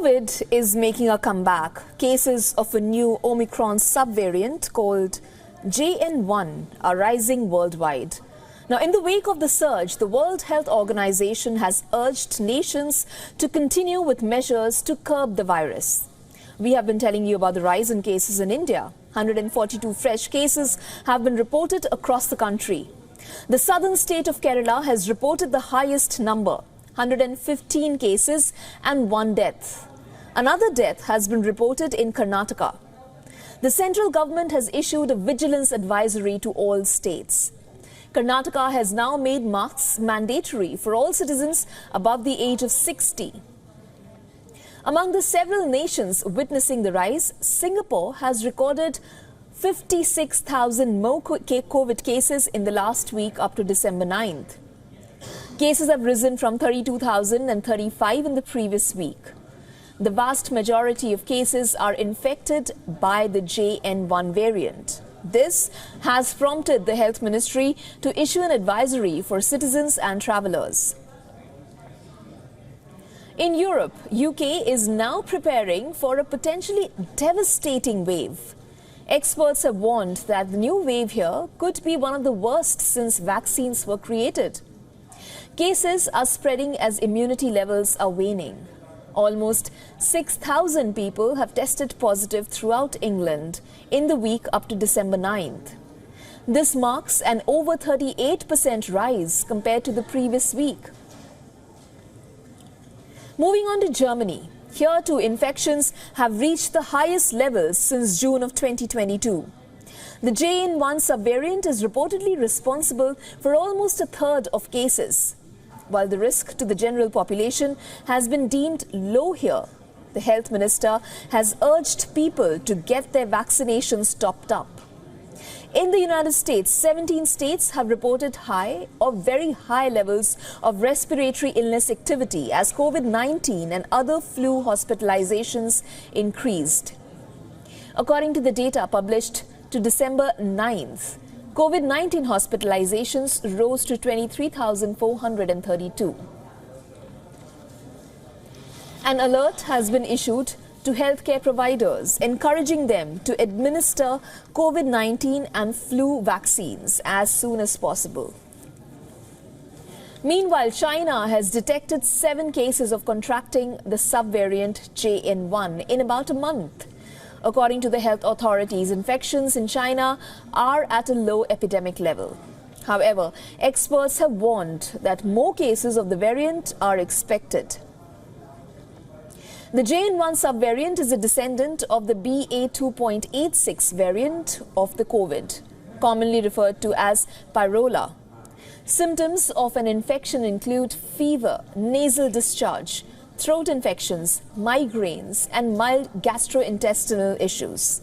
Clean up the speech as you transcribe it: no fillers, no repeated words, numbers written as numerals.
COVID is making a comeback. Cases of a new Omicron subvariant called JN.1 are rising worldwide. Now, in the wake of the surge, the World Health Organization has urged nations to continue with measures to curb the virus. We have been telling you about the rise in cases in India. 142 fresh cases have been reported across the country. The southern state of Kerala has reported the highest number, 115 cases and 1 death. Another death has been reported in Karnataka. The central government has issued a vigilance advisory to all states. Karnataka has now made masks mandatory for all citizens above the age of 60. Among the several nations witnessing the rise, Singapore has recorded 56,000 more COVID cases in the last week up to December 9th. Cases have risen from 32,035 in the previous week. The vast majority of cases are infected by the JN.1 variant. This has prompted the Health Ministry to issue an advisory for citizens and travellers. In Europe, UK is now preparing for a potentially devastating wave. Experts have warned that the new wave here could be one of the worst since vaccines were created. Cases are spreading as immunity levels are waning. Almost 6,000 people have tested positive throughout England in the week up to December 9th. This marks an over 38% rise compared to the previous week. Moving on to Germany. Here too, infections have reached the highest levels since June of 2022. The JN.1 subvariant is reportedly responsible for almost a third of cases. While the risk to the general population has been deemed low here, the health minister has urged people to get their vaccinations topped up. In the United States, 17 states have reported high or very high levels of respiratory illness activity as COVID-19 and other flu hospitalizations increased. According to the data published to December 9th, COVID-19 hospitalizations rose to 23,432. An alert has been issued to healthcare providers, encouraging them to administer COVID-19 and flu vaccines as soon as possible. Meanwhile, China has detected 7 cases of contracting the subvariant JN.1 in about a month. According to the health authorities, infections in China are at a low epidemic level. However, experts have warned that more cases of the variant are expected. The JN.1 subvariant is a descendant of the BA.2.86 variant of the COVID, commonly referred to as pyrola. Symptoms of an infection include fever, nasal discharge, throat infections, migraines, and mild gastrointestinal issues.